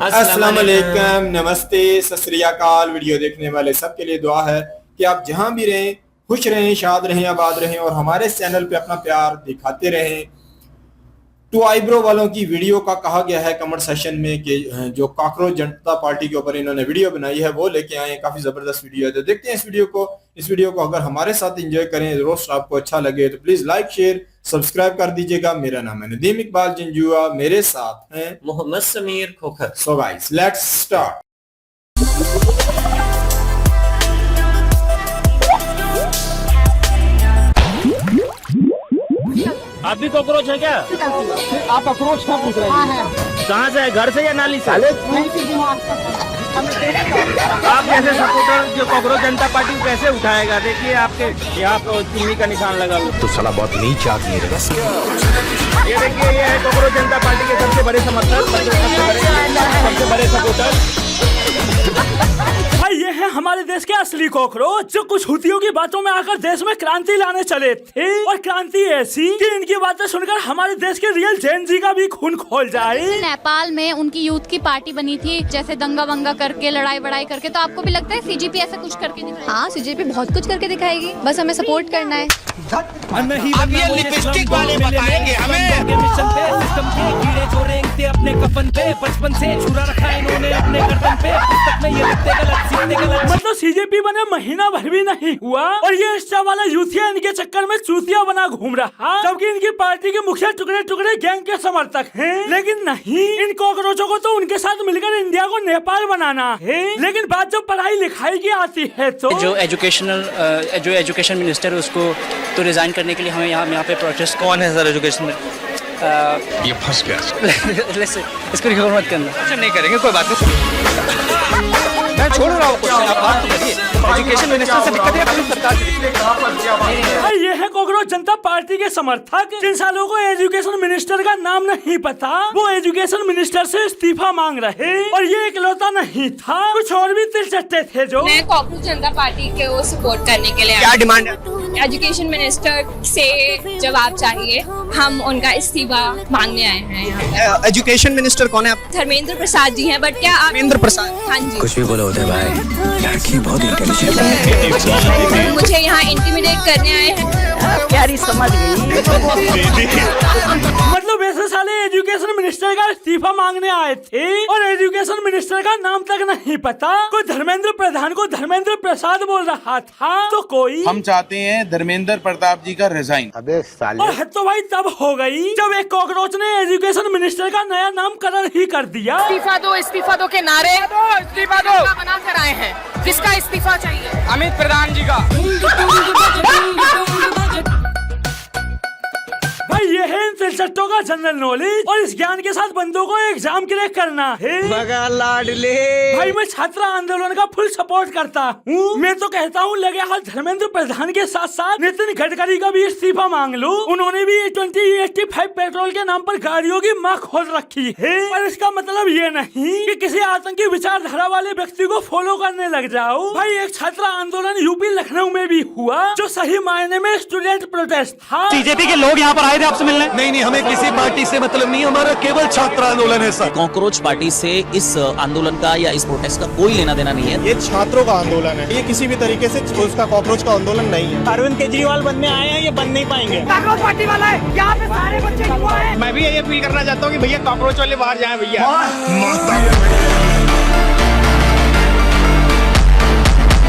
अस्सलाम वालेकुम, नमस्ते, सत श्री अकाल। वीडियो देखने वाले सबके लिए दुआ है कि आप जहां भी रहें खुश रहें, शाद रहें, आबाद रहें और हमारे चैनल पे अपना प्यार दिखाते रहें। टू आईब्रो वालों की वीडियो का कहा गया है कमेंट सेशन में कि जो कॉकरोच जनता पार्टी के ऊपर इन्होंने वीडियो बनाई है वो लेके आए हैं। काफी जबरदस्त वीडियो है, तो देखते हैं इस वीडियो को। इस वीडियो को अगर हमारे साथ एंजॉय करें, रोस्ट आपको अच्छा लगे तो प्लीज लाइक शेयर सब्सक्राइब कर दीजिएगा। मेरा नाम है नदीम इकबाल जंजुआ, मेरे साथ हैं Mohammad Sameer Khokhar. So guys let's start. आप भी कॉकरोच है क्या? आप अप्रोच क्या पूछ रहे हैं? कहाँ से है, घर से या नाली से? आप जैसे सपोर्टर जो कॉकरोच जनता पार्टी को कैसे उठाएगा? देखिए आपके यहाँ पर चुन्नी का निशान लगा हुआ तो साला बहुत नीच आदमी है। ये देखिए, ये है कॉकरोच जनता पार्टी के सबसे बड़े समर्थक, सबसे बड़े सपोर्टर। भाई ये है हमारे देश के असली कॉकरोच जो कुछ हुतियों की बातों में आकर देश में क्रांति लाने चले थे, और क्रांति ऐसी कि इनकी बातें सुनकर हमारे देश के रियल जेन जी का भी खून खोल जाए। नेपाल में उनकी यूथ की पार्टी बनी थी, जैसे दंगा वंगा करके लड़ाई वड़ाई करके। तो आपको भी लगता है सीजेपी ऐसा कुछ करके दिखाएगी? हाँ, सीजेपी बहुत कुछ करके दिखाएगी, बस हमें सपोर्ट करना है। अब ये लिपस्टिक वाले बताएंगे हमें। सिस्टम के कीड़े जो रेंगते अपने कफन पे, बचपन से छुरा रखा इन्होंने अपने गर्दन पे। पुस्तक में ये लिखते गलत, सीखते गलत। मतलब सीजेपी बने महीना भर भी नहीं हुआ और ये इंस्टा वाला यूथिया इनके चक्कर में चूतिया बना घूम रहा, जबकि इनकी पार्टी के मुखिया टुकड़े टुकड़े गैंग के समर्थक हैं। लेकिन नहीं, इन कॉकरोचों को तो उनके साथ मिलकर इंडिया को नेपाल बनाना है। लेकिन बात जब पढ़ाई लिखाई की आती है तो जो एजुकेशन मिनिस्टर है उसको तो रिजाइन करने के लिए हमें यहाँ पे प्रोटेस्ट। कौन है सर एजुकेशन? ये फंस गया। इसको रिकवर मत करना। अच्छा नहीं करेंगे, कोई बात नहीं, मैं छोड़ रहा हूँ क्वेश्चन, आप बात तो करिए। एजुकेशन मिनिस्टर से दिक्कत है अपनी सरकार से। ये है कॉकरोच जनता पार्टी के समर्थक जिन सालों को एजुकेशन मिनिस्टर का नाम नहीं पता, वो एजुकेशन मिनिस्टर से इस्तीफा मांग रहे। और ये इकलौता नहीं था, कुछ और भी तिलचट्टे थे जो मैं कॉकरोच जनता पार्टी के वो सपोर्ट करने के लिए। क्या डिमांड है? एजुकेशन मिनिस्टर से जवाब चाहिए, हम उनका इस्तीफा मांगने आए हैं यहाँ। एजुकेशन मिनिस्टर कौन है आप? धर्मेंद्र प्रसाद जी हैं, बट क्या आप? धर्मेंद्र प्रसाद? हाँ जी। कुछ भी बोलो उदय भाई, लड़की बहुत इंटेलिजेंट है। मुझे यहाँ इंटिमिडेट करने आए हैं। प्यारी समझ गई। मतलब ऐसे साले एजुकेशन मिनिस्टर का इस्तीफा मांगने आए थे और एजुकेशन मिनिस्टर का नाम तक नहीं पता। कोई धर्मेंद्र प्रधान को धर्मेंद्र प्रसाद बोल रहा था, तो कोई हम चाहते हैं धर्मेंद्र प्रताप जी का रिजाइन। अबे साले। और तो भाई तब हो गई जब एक कॉकरोच ने एजुकेशन मिनिस्टर का नया नामकरण ही कर दिया। इस्तीफा दो के नारे इस्तीफा दो बना कर आए हैं। किसका इस्तीफा चाहिए? अमित प्रधान जी का। भाई ये है इन तिलचट्टों का जनरल नॉलेज, और इस ज्ञान के साथ बंदों को एग्जाम क्लियर करना है। लाडले भाई मैं छात्र आंदोलन का फुल सपोर्ट करता हूँ। मैं तो कहता हूँ लगे हाथ धर्मेंद्र प्रधान के साथ साथ नितिन गडकरी का भी इस्तीफा मांग लो। उन्होंने भी 2085 पेट्रोल के नाम पर गाड़ियों की माँ खोल रखी है। पर इसका मतलब ये नहीं कि किसी आतंकी विचारधारा वाले व्यक्ति को फॉलो करने लग जाओ। भाई एक छात्र आंदोलन यूपी लखनऊ में भी हुआ जो सही मायने में स्टूडेंट प्रोटेस्ट था। बीजेपी के लोग यहाँ पर आए थे आपसे मिलने? नहीं, हमें किसी पार्टी से मतलब नहीं, हमारा केवल छात्र आंदोलन है सर। कॉकरोच पार्टी से इस आंदोलन का या इस प्रोटेस्ट का कोई लेना देना नहीं है। ये छात्रों का आंदोलन है, ये किसी भी तरीके से उसका कॉकरोच का आंदोलन नहीं है। अरविंद केजरीवाल बनने आए हैं, ये बन नहीं पाएंगे। कॉकरोच पार्टी वाला है, यहाँ पे सारे बच्चे युवा हैं। मैं भी ये अपील करना चाहता हूँ कि भैया कॉकरोच वाले बाहर जाएं भैया।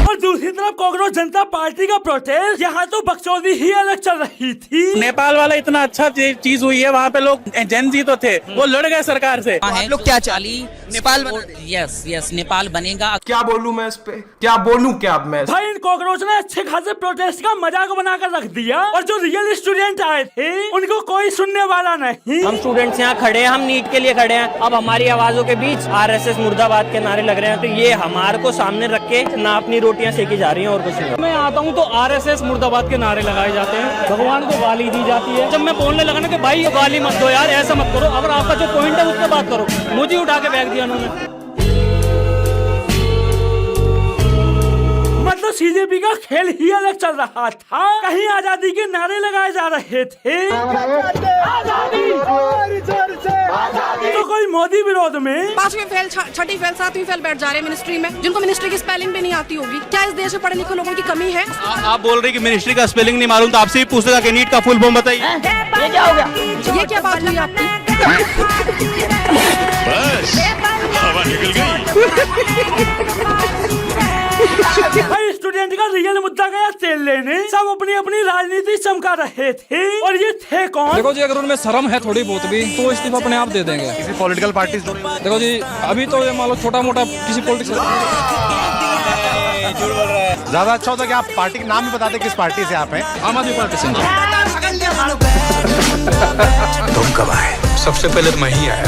और दूसरी तरफ कॉकरोच जनता पार्टी का प्रोटेस्ट, यहाँ तो बकचोदी ही अलग चल रही थी। नेपाल वाला इतना अच्छा चीज हुई है, वहाँ पे लोग जेन जी तो थे, वो लड़ गए सरकार से। आप लोग क्या चाली नेपाल यस नेपाल बनेगा। क्या बोलूं मैं इस पे, क्या बोलूं क्या मैं? भाई इन कॉकरोच ने अच्छे खासे प्रोटेस्ट का मजाक बनाकर रख दिया, और जो रियल स्टूडेंट आए थे उनको कोई सुनने वाला नहीं। हम स्टूडेंट्स यहाँ खड़े हैं, हम नीट के लिए खड़े हैं। अब हमारी आवाजों के बीच RSS मुर्दाबाद के नारे लग रहे हैं, तो ये हमारे को सामने रख के ना अपनी रोटियां सेकी जा रही हैं और कुछ नहीं। मैं आता हूँ तो RSS मुर्दाबाद के नारे लगाए जाते हैं, भगवान को गाली दी जाती है। जब मैं बोलने लगा ना कि भाई गाली मत दो यार, ऐसा मत करो, अगर आपका जो पॉइंट है उस पर बात करो, मुझे उठा के फेंक दिया उन्होंने। मतलब सीजेपी का खेल ही अलग चल रहा था। कहीं आजादी के नारे लगाए जा रहे थे तो कोई मोदी विरोध में 5वीं फेल, 6ठी फेल, 7वीं फेल बैठ जा रहे हैं मिनिस्ट्री में, जिनको मिनिस्ट्री की स्पेलिंग भी नहीं आती होगी। क्या इस देश में पढ़े लिखे लोगों की कमी है? आप बोल रहे कि मिनिस्ट्री का स्पेलिंग नहीं मालूम, तो आपसे ही पूछने का नीट का फुल फॉर्म बताइए। ये क्या हो गया? ये क्या बात हुई आपकी? बस हवा निकल गई। भाई स्टूडेंट का रियल मुद्दा गया तेल लेने, सब अपनी अपनी राजनीति चमका रहे थे। और ये थे कौन? देखो जी, अगर उनमें शर्म है थोड़ी बहुत भी तो इस्तीफा अपने आप दे देंगे। किसी पॉलिटिकल पार्टी देखो जी, अभी तो ये मान लो छोटा मोटा किसी पॉलिटिक्स ज्यादा अच्छा होता कि आप पार्टी का नाम भी बताते किस पार्टी से आप हैं। आम आदमी पार्टी से। तुम कब आए? सबसे पहले तो मैं ही आया।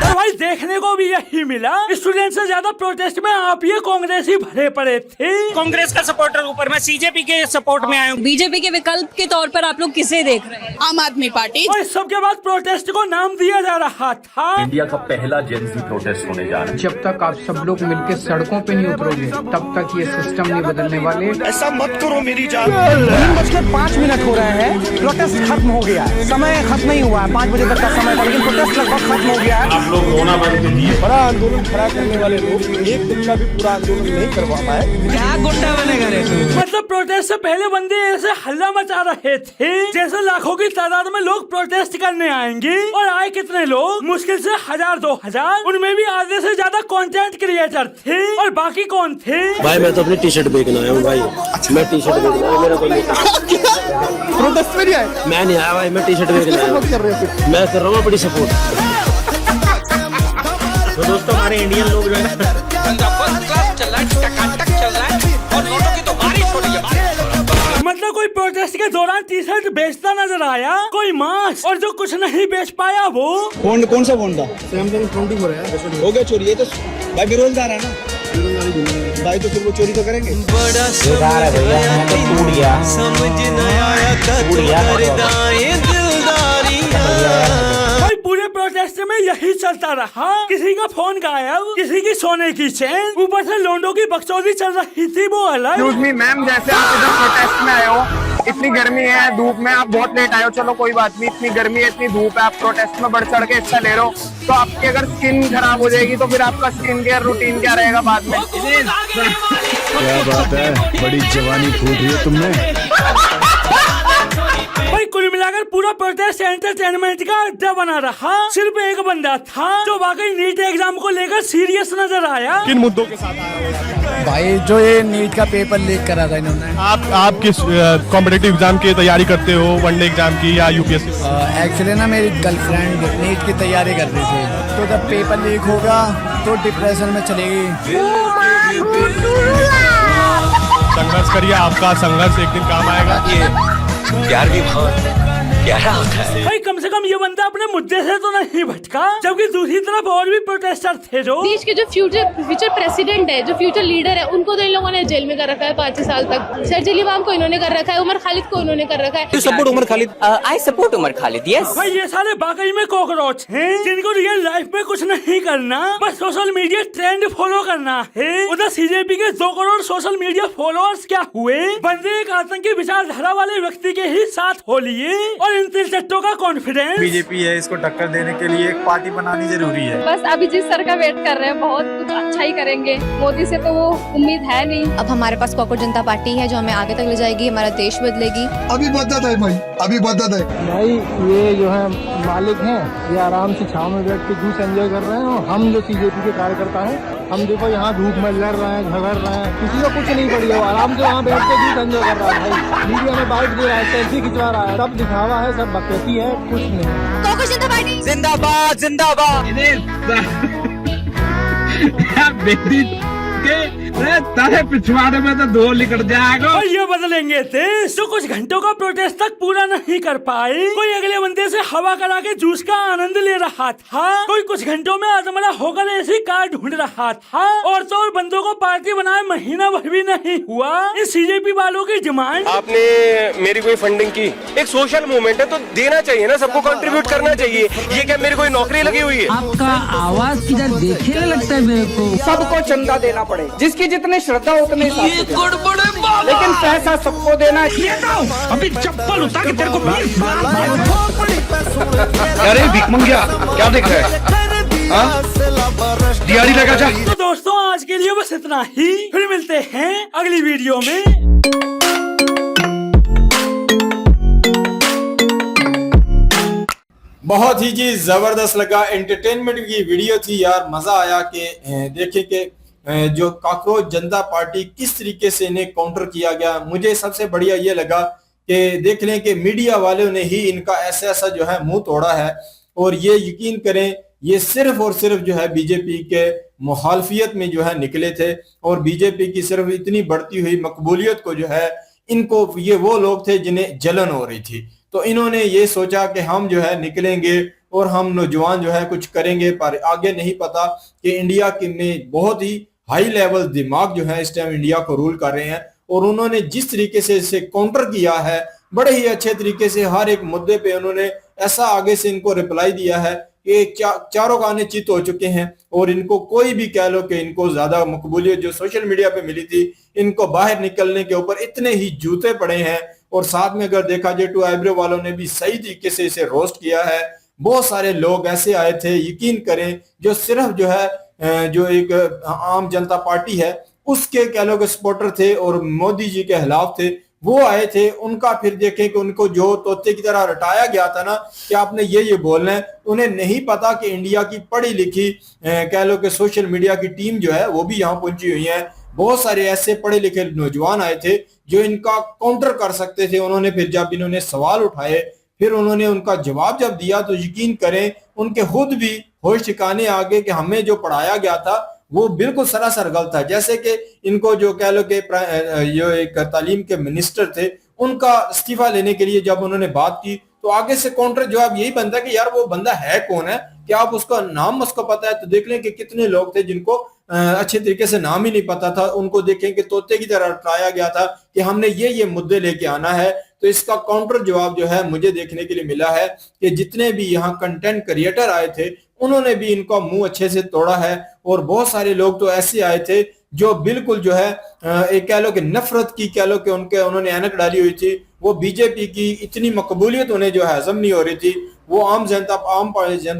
और भाई देखने को भी यही मिला, स्टूडेंट से ज्यादा प्रोटेस्ट में आप ये कांग्रेस ही भरे पड़े थे। कांग्रेस का सपोर्टर ऊपर, मैं सीजेपी के सपोर्ट में आया हूँ। बीजेपी के विकल्प के तौर पर आप लोग किसे देख रहे हैं? आम आदमी पार्टी। और इस सब के बाद प्रोटेस्ट को नाम दिया जा रहा था इंडिया का पहला जेनजी प्रोटेस्ट होने जा रहा है। जब तक आप सब लोग मिलकर सड़कों पे नहीं उतरोगे तब तक ये सिस्टम नहीं बदलने वाले। ऐसा मत करो मेरी जान। 3:05 हो रहे हैं, प्रोटेस्ट खत्म हो गया है, समय खत्म नहीं हुआ है, 5 बजे तक का समय था, लेकिन प्रोटेस्ट लगभग खत्म हो गया है। आप लोग रोना बंद कीजिए। बड़ा आंदोलन खड़ा करने वाले लोग एक दिन का भी पूरा आंदोलन नहीं करवा पाए। क्या गुंडा बनेगा रे? मतलब प्रोटेस्ट से पहले बंदे ऐसे हल्ला मचा रहे थे जैसे लाखों की तादाद में लोग प्रोटेस्ट करने आएंगे। और आए कितने लोग? मुश्किल से 1000-2000। उनमें भी आधे से ज्यादा कंटेंट क्रिएटर थे। और बाकी कौन थे? भाई मैं तो अपनी टी शर्ट बेचना आया हूँ भाई। मैं टी शर्ट बेचना आया, मेरा कोई प्रोटेस्ट में नहीं आए? मैं नहीं आया भाई, मैं टी शर्ट बेचना आया। मैं कर रहा हूँ अपनी सपोर्ट। तो दोस्तों हमारे इंडियन लोग जो है मतलब कोई प्रोटेस्ट के दौरान टी शर्ट बेचता नजर आया, कोई मास्क, और जो कुछ नहीं बेच पाया वो फोन कौन सा फोन था? सैमसंग 24 है। हो गया चोरी? ये तो भाई बेरोजगार है ना, भाई तो फिर वो चोरी तो करेंगे। भाई पूरे प्रोटेस्ट में यही चलता रहा। किसी का फोन गायब, किसी की सोने की चेन, ऊपर से लोंडो की बकचोदी चल रही थी वो अलग। मैम, जैसे आप इधर प्रोटेस्ट में आए हो, इतनी गर्मी है, धूप में आप बहुत लेट आए हो, चलो कोई बात नहीं, इतनी गर्मी है, इतनी धूप है, आप प्रोटेस्ट में बढ़ चढ़ के हिस्सा ले रहे हो, तो आपकी अगर स्किन खराब हो जाएगी तो फिर आपका स्किन केयर रूटीन क्या रहेगा बाद में? क्या बात है, बड़ी जवानी फूट रही है तुमने। भाई कुल मिलाकर पूरा प्रोटेस्ट एंटरटेनमेंट का अड्डा बना रहा। सिर्फ एक बंदा था जो वाकई नीट एग्जाम को लेकर सीरियस नजर आया। किन मुद्दों के साथ आया हुआ? भाई जो ये नीट का पेपर लीक करा था इन्होंने। आप किस कॉम्पिटिटिव एग्जाम की तैयारी करते हो, वनडे एग्जाम की या यूपीएससी? एक्चुअली ना मेरी गर्लफ्रेंड नीट की तैयारी कर रही थी, तो जब पेपर लीक होगा तो डिप्रेशन में चलेगी। संघर्ष करिए, आपका संघर्ष एक दिन काम आएगा। ये प्यार भी बहुत गहरा होता है। भाई कम से कम ये बंदा अपने मुद्दे से तो नहीं भटका, जबकि दूसरी तरफ और भी प्रोटेस्टर थे जो देश के जो फ्यूचर प्रेसिडेंट है, जो फ्यूचर लीडर है, उनको तो इन लोगों ने जेल में कर रखा है 5 साल तक। शर्जील इमाम को इन्होंने कर रखा है, उमर खालिद को इन्होंने कर रखा है। Support Umar Khalid? I support Umar Khalid, yes. भाई ये सारे वाकई में कॉकरोच हैं, जिनको रियल लाइफ में कुछ नहीं करना, बस सोशल मीडिया ट्रेंड फॉलो करना है। उधर सीजेपी के 2 करोड़ सोशल मीडिया फॉलोअर्स क्या हुए? बंदे एक आतंकी विचारधारा वाले व्यक्ति के ही साथ हो लिए। और इन तिलचट्टों का कॉन्फिडेंस। बीजेपी है, इसको टक्कर देने के लिए एक पार्टी बनानी जरूरी है। बस अभी जिस सर का वेट कर रहे हैं, बहुत कुछ अच्छा ही करेंगे। मोदी से तो वो उम्मीद है नहीं। अब हमारे पास कॉकरोच जनता पार्टी है जो हमें आगे तक ले जाएगी, हमारा देश बदलेगी। अभी बदत है भाई, अभी बदत है भाई। ये जो है मालिक हैं, ये आराम से छाव में बैठ के जूस एंजॉय कर रहे हैं, और हम जो सीजेपी के कार्यकर्ता हैं, हम देखो यहाँ धूप में लड़ रहे हैं, झगड़ रहे हैं, किसी को कुछ नहीं पड़ी है, आराम से वहाँ बैठ के जूस एंजॉय कर रहा है। भाई मीडिया में बाइट दे रहा है, सेल्फी खिंचवा रहा है, सब दिखावा है, सब बकैती है, कुछ नहीं। कॉकरोच जनता पार्टी जिंदाबाद, जिंदाबाद। तारे पिछवाड़े में तो 2 निकल जाएगा। और ये बदलेंगे देश जो कुछ घंटों का प्रोटेस्ट तक पूरा नहीं कर पाए। कोई अगले बंदे से हवा करा के जूस का आनंद ले रहा था, कोई कुछ घंटों में आदमरा होकर ऐसी कार ढूंढ रहा था, और तो और बंदों को पार्टी बनाए महीना भर भी नहीं हुआ। इस सीजेपी वालों की डिमांड, आपने मेरी कोई फंडिंग की, एक सोशल मूवमेंट है तो देना चाहिए ना, सबको कंट्रीब्यूट करना चाहिए। ये क्या मेरी कोई नौकरी लगी हुई है? आपका आवाज किधर देखे लगता है मेरे को? सबको चंदा देना पड़े, जिसकी जितनी श्रद्धा उतने लेकिन पैसा सबको देना अभी चप्पल उतार के तेरे को अरे भिख मंगिया क्या देख रहा है? दिहाड़ी लगा जा। तो दोस्तों आज के लिए बस इतना ही, फिर मिलते हैं अगली वीडियो में। बहुत ही जी जबरदस्त लगा, एंटरटेनमेंट की वीडियो थी यार, मजा आया कि देखे कि जो कॉकरोच जनता पार्टी किस तरीके से इन्हें काउंटर किया गया। मुझे सबसे बढ़िया ये लगा कि देख लें कि मीडिया वालों ने ही इनका ऐसा ऐसा जो है मुंह तोड़ा है, और ये यकीन करें ये सिर्फ और सिर्फ जो है बीजेपी के मुखालफियत में जो है निकले थे, और बीजेपी की सिर्फ इतनी बढ़ती हुई मकबूलियत को जो है इनको, ये वो लोग थे जिन्हें जलन हो रही थी, तो इन्होंने ये सोचा कि हम जो है निकलेंगे और हम नौजवान जो है कुछ करेंगे, पर आगे नहीं पता कि इंडिया के में बहुत ही हाई लेवल दिमाग जो है इस टाइम इंडिया को रूल कर रहे हैं, और उन्होंने जिस तरीके से इसे काउंटर किया है बड़े ही अच्छे तरीके से, हर एक मुद्दे पे उन्होंने ऐसा आगे से इनको रिप्लाई दिया है कि चारों गाने चित हो चुके हैं, और इनको कोई भी कह लो कि इनको ज्यादा मकबूलियत जो सोशल मीडिया पे मिली थी, इनको बाहर निकलने के ऊपर इतने ही जूते पड़े हैं। और साथ में अगर देखा जाए टू आईब्रो वालों ने भी सही तरीके से इसे रोस्ट किया है। बहुत सारे लोग ऐसे आए थे, यकीन करें, जो सिर्फ जो है जो एक आम जनता पार्टी है उसके कह लो सपोर्टर थे और मोदी जी के खिलाफ थे, वो आए थे। उनका फिर देखें कि उनको जो तोते की तरह रटाया गया था ना कि आपने ये बोलना है, उन्हें नहीं पता कि इंडिया की पढ़ी लिखी कह लो कि सोशल मीडिया की टीम जो है वो भी यहाँ पहुंची हुई है। बहुत सारे ऐसे पढ़े लिखे नौजवान आए थे जो इनका काउंटर कर सकते थे। उन्होंने फिर जब इन्होंने सवाल उठाए, फिर उन्होंने उनका जवाब जब दिया, तो यकीन करें उनके खुद भी होश ठिकाने आ गए कि हमें जो पढ़ाया गया था वो बिल्कुल सरासर गलत था। जैसे कि इनको जो कह लो कि जो एक तालीम के मिनिस्टर थे, उनका इस्तीफा लेने के लिए जब उन्होंने बात की, तो आगे से काउंटर जवाब यही बनता है कि यार वो बंदा है कौन है, क्या आप उसका नाम उसको पता है? तो देख लें कि कितने लोग थे जिनको अच्छे तरीके से नाम ही नहीं पता था। उनको देखें कि तोते की तरह उठाया गया था कि हमने ये मुद्दे लेके आना है। तो इसका काउंटर जवाब जो है मुझे देखने के लिए मिला है कि जितने भी यहाँ कंटेंट क्रिएटर आए थे उन्होंने भी इनका मुंह अच्छे से तोड़ा है, और बहुत सारे लोग तो ऐसे आए थे जो बिल्कुल जो है एक कह लो कि नफरत की कह लो कि उन्होंने ऐनक डाली हुई थी। वो बीजेपी की इतनी मकबूलियत उन्हें जो है हजम नहीं हो रही थी। वो आम जनता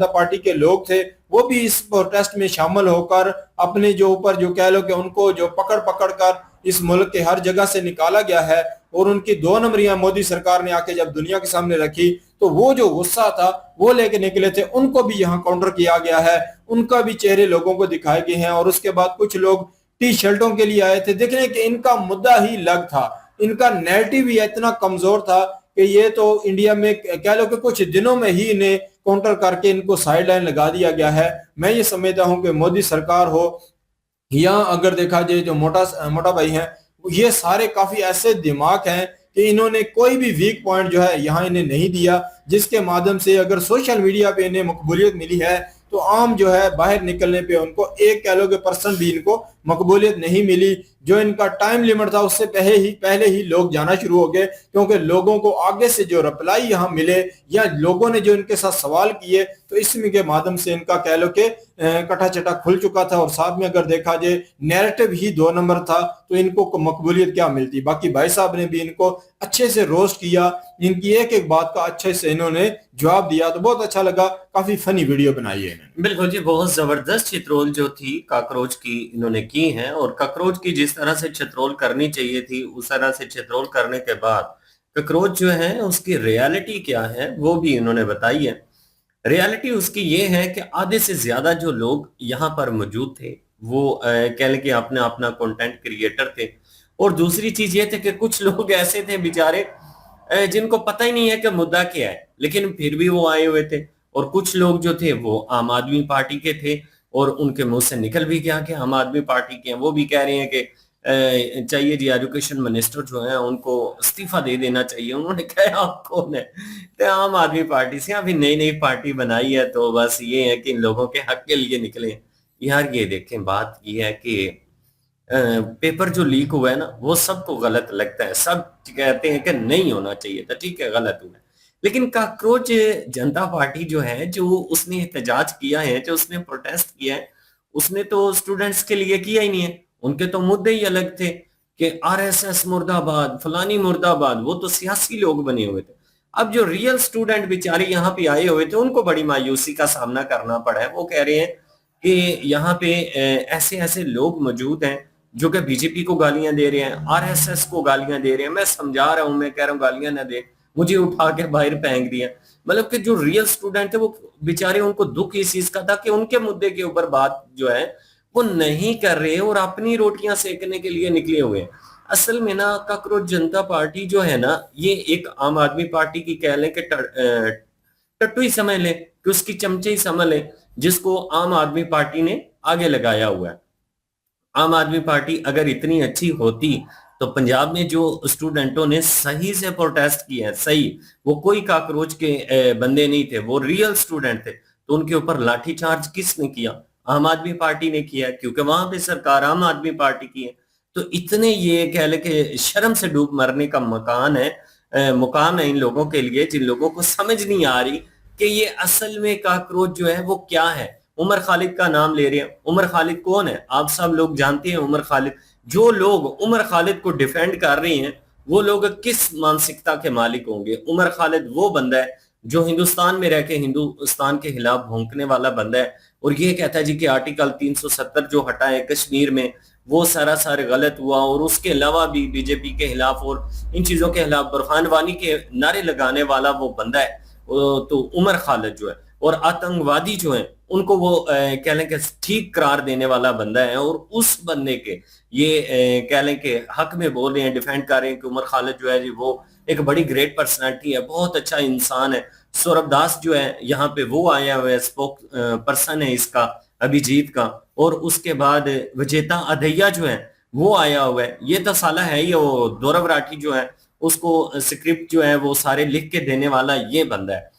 पार्टी के लोग थे, वो भी इस प्रोटेस्ट में शामिल होकर अपने जो ऊपर जो कह लो कि उनको जो पकड़ कर इस मुल्क के हर जगह से निकाला गया है, और उनकी 2 नंबरियां मोदी सरकार ने आके जब दुनिया के सामने रखी, तो वो जो गुस्सा था वो लेके निकले थे, उनको भी यहाँ काउंटर किया गया है। उनका भी चेहरे लोगों को दिखाए गए हैं, और उसके बाद कुछ लोग टी शर्टों के लिए आए थे। देखने कि इनका मुद्दा ही अलग था, इनका नैरेटिव ही इतना कमजोर था कि ये तो इंडिया में कह लो कि कुछ दिनों में ही इन्हें काउंटर करके इनको साइड लाइन लगा दिया गया है। मैं ये समझता हूं कि मोदी सरकार हो या अगर देखा जाए जो मोटा भाई हैं, ये सारे काफी ऐसे दिमाग हैं कि इन्होंने कोई भी वीक पॉइंट जो है यहाँ इन्हें नहीं दिया, जिसके माध्यम से अगर सोशल मीडिया पे इन्हें मकबूलियत मिली है, तो आम जो है बाहर निकलने पे उनको एक कह लो कि पर्सन भी इनको मकबूलियत नहीं मिली। जो इनका टाइम लिमिट था उससे पहले ही लोग जाना शुरू हो गए, क्योंकि लोगों को आगे से जो रिप्लाई यहाँ मिले या लोगों ने जो इनके साथ सवाल किए, तो इसमें के माध्यम से इनका कह लो कि कटा चटा खुल चुका था। और साथ में अगर देखा जाए नैरेटिव ही 2 नंबर था, तो इनको मकबूलियत क्या मिलती। बाकी भाई साहब ने भी इनको अच्छे से रोस्ट किया, इनकी एक बात का अच्छे से इन्होंने जवाब दिया, तो बहुत अच्छा लगा। काफी फनी वीडियो बनाई है। बिल्कुल जी, बहुत जबरदस्त चित्रोल जो थी काकरोच की इन्होंने की है, और काकरोच की जिस तरह से चित्रोल करनी चाहिए थी उस तरह से चित्रोल करने के बाद काकरोच जो है उसकी रियलिटी क्या है वो भी इन्होंने बताई है। रियलिटी उसकी ये है कि आधे से ज्यादा जो लोग यहाँ पर मौजूद थे वो कह लें कि अपना कंटेंट क्रिएटर थे, और दूसरी चीज ये थे कि कुछ लोग ऐसे थे बेचारे जिनको पता ही नहीं है कि मुद्दा क्या है, लेकिन फिर भी वो आए हुए थे। और कुछ लोग जो थे वो आम आदमी पार्टी के थे, और उनके मुंह से निकल भी गया कि आम आदमी पार्टी के हैं। वो भी कह रहे हैं कि चाहिए जी एजुकेशन मिनिस्टर जो है उनको इस्तीफा दे देना चाहिए। उन्होंने कहा आप कौन है? तो आम आदमी पार्टी से अभी नई पार्टी बनाई है, तो बस ये है कि इन लोगों के हक के लिए निकले। यार ये देखें, बात ये है कि पेपर जो लीक हुआ है ना वो सबको गलत लगता है, सब कहते हैं कि नहीं होना चाहिए था, ठीक है गलत हुआ है, लेकिन काकरोच जनता पार्टी जो है, जो उसने एहतजाज किया है, जो उसने प्रोटेस्ट किया है, उसने तो स्टूडेंट्स के लिए किया ही नहीं है। उनके तो मुद्दे ही अलग थे कि आरएसएस मुर्दाबाद, फलानी मुर्दाबाद, वो तो सियासी लोग बने हुए थे। अब जो रियल स्टूडेंट बेचारे यहाँ पे आए हुए थे उनको बड़ी मायूसी का सामना करना पड़ा है। वो कह रहे हैं कि यहाँ पे ऐसे ऐसे लोग मौजूद हैं जो कि बीजेपी को गालियां दे रहे हैं, आरएसएस को गालियां दे रहे हैं। मैं समझा रहा हूं, मैं कह रहा हूं गालियां ना दे, मुझे उठा के बाहर फेंक दिया। मतलब कि जो रियल स्टूडेंट थे वो बेचारे, उनको दुख इस चीज का था कि उनके मुद्दे के ऊपर बात जो है वो नहीं कर रहे और अपनी रोटियां सेकने के लिए निकले हुए हैं। असल में ना काकरोच जनता पार्टी जो है ना, ये एक आम आदमी पार्टी की कह लें कि टट्टू ही समझ ले, कि उसकी चमचे ही समझ ले, जिसको आम आदमी पार्टी ने आगे लगाया हुआ है। आम आदमी पार्टी अगर इतनी अच्छी होती तो पंजाब में जो स्टूडेंटों ने सही से प्रोटेस्ट किया है, सही, वो कोई काकरोच के बंदे नहीं थे, वो रियल स्टूडेंट थे, तो उनके ऊपर लाठीचार्ज किसने किया? आम आदमी पार्टी ने किया, क्योंकि वहां पे सरकार आम आदमी पार्टी की है। तो इतने ये कह ले कि शर्म से डूब मरने का मुकाम है इन लोगों के लिए, जिन लोगों को समझ नहीं आ रही कि ये असल में काकरोच जो है वो क्या है। उमर खालिद का नाम ले रहे हैं। उमर खालिद कौन है? आप सब लोग जानते हैं उमर खालिद। जो लोग उमर खालिद को डिफेंड कर रहे हैं वो लोग किस मानसिकता के मालिक होंगे? उमर खालिद वो बंदा है जो हिंदुस्तान में रह के हिंदुस्तान के खिलाफ भौंकने वाला बंदा है और ये कहता है जी कि आर्टिकल 370 जो हटा है कश्मीर में वो सरासर गलत हुआ, और उसके अलावा भी बीजेपी के खिलाफ और इन चीजों के खिलाफ बुरहान वानी के नारे लगाने वाला वो बंदा है। तो उमर खालिद जो है, और आतंकवादी जो है उनको वो कह लें कि ठीक करार देने वाला बंदा है, और उस बंदे के ये कह लें कि हक में बोल रहे हैं, डिफेंड कर रहे हैं कि उमर खालिद जो है जी वो एक बड़ी ग्रेट पर्सनालिटी है, बहुत अच्छा इंसान है। सौरभ दास जो है यहाँ पे वो आया हुआ है, स्पोक पर्सन है इसका, अभिजीत का, और उसके बाद विजेता अधैया जो है वो आया हुआ है। ये तो साला है ही वो दौरव राठी जो है, उसको स्क्रिप्ट जो है वो सारे लिख के देने वाला ये बंदा है।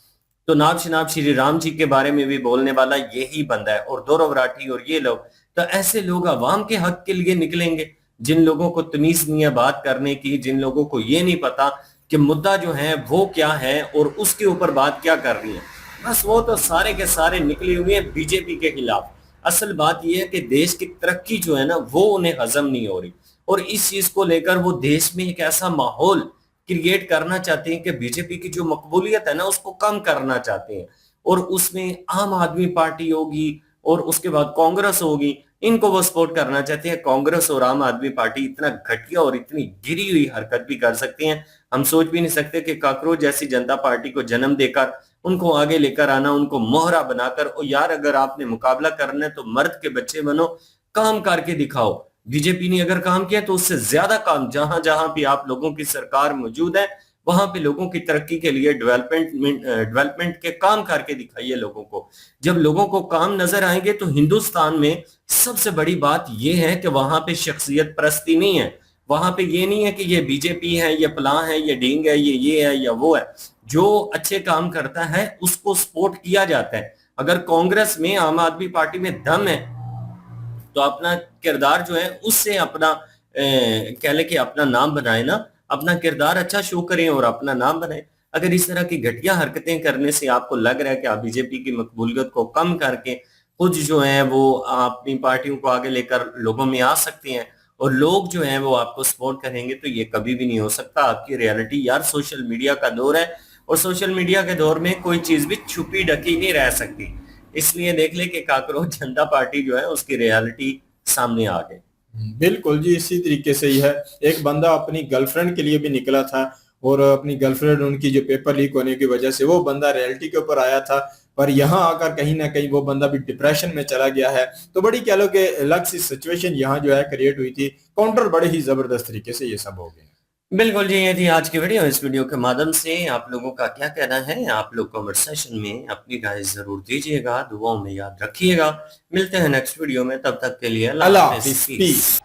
तो नाब शनाब श्री राम जी के बारे में भी बोलने वाला यही बंदा है, और दौरव राठी और ये लोग। तो ऐसे लोग अवाम के हक के लिए निकलेंगे, जिन लोगों को तमीज नहीं है बात करने की, जिन लोगों को ये नहीं पता कि मुद्दा जो है वो क्या है और उसके ऊपर बात क्या कर रही है, बस वो तो सारे के सारे निकले हुए हैं बीजेपी के खिलाफ। असल बात यह है कि देश की तरक्की जो है ना वो उन्हें हजम नहीं हो रही, और इस चीज को लेकर वो देश में एक ऐसा माहौल क्रिएट करना चाहते हैं कि बीजेपी की जो मकबूलियत है ना उसको कम करना चाहते हैं, और उसमें आम आदमी पार्टी होगी और उसके बाद कांग्रेस होगी, इनको वो सपोर्ट करना चाहते हैं। कांग्रेस और आम आदमी पार्टी इतना घटिया और इतनी गिरी हुई हरकत भी कर सकते हैं। हम सोच भी नहीं सकते कि काकरोच जैसी जनता पार्टी को जन्म देकर उनको आगे लेकर आना, उनको मोहरा बनाकर, और यार अगर आपने मुकाबला करना है तो मर्द के बच्चे बनो, काम करके दिखाओ। बीजेपी ने अगर काम किया तो उससे ज्यादा काम जहां जहां भी आप लोगों की सरकार मौजूद है वहां पे लोगों की तरक्की के लिए डेवलपमेंट के काम करके दिखाइए लोगों को। जब लोगों को काम नजर आएंगे तो हिंदुस्तान में सबसे बड़ी बात यह है कि वहां पे शख्सियत परस्ती नहीं है। वहां पे ये नहीं है कि ये बीजेपी है, ये फलां है, ये ढींग है, ये है या वो है। जो अच्छे काम करता है उसको सपोर्ट किया जाता है। अगर कांग्रेस में, आम आदमी पार्टी में दम है तो अपना किरदार जो है उससे अपना कह ले कि अपना नाम बनाए ना, अपना किरदार अच्छा शो करें और अपना नाम बनाए। अगर इस तरह की घटिया हरकतें करने से आपको लग रहा है कि आप बीजेपी की मकबूलियत को कम करके खुद जो है वो अपनी पार्टियों को आगे लेकर लोगों में आ सकते हैं और लोग जो है वो आपको सपोर्ट करेंगे, तो ये कभी भी नहीं हो सकता। आपकी रियलिटी, यार सोशल मीडिया का दौर है और सोशल मीडिया के दौर में कोई चीज भी छुपी ढकी नहीं रह सकती। इसलिए देख ले कि काकरोच जनता पार्टी जो है उसकी रियलिटी सामने आ गई। बिल्कुल जी, इसी तरीके से ही है। एक बंदा अपनी गर्लफ्रेंड के लिए भी निकला था और अपनी गर्लफ्रेंड, उनकी जो पेपर लीक होने की वजह से वो बंदा रियलिटी के ऊपर आया था, पर यहाँ आकर कहीं ना कहीं वो बंदा भी डिप्रेशन में चला गया है। तो बड़ी कह लो कि अलग सी सिचुएशन यहाँ जो है क्रिएट हुई थी। काउंटर बड़े ही जबरदस्त तरीके से ये सब हो गया। बिल्कुल जी, ये थी आज की वीडियो। इस वीडियो के माध्यम से आप लोगों का क्या कहना है, आप लोग कमेंट सेशन में अपनी राय जरूर दीजिएगा, दुआओं में याद रखिएगा। मिलते हैं नेक्स्ट वीडियो में, तब तक के लिए अल्लाह हाफिज़।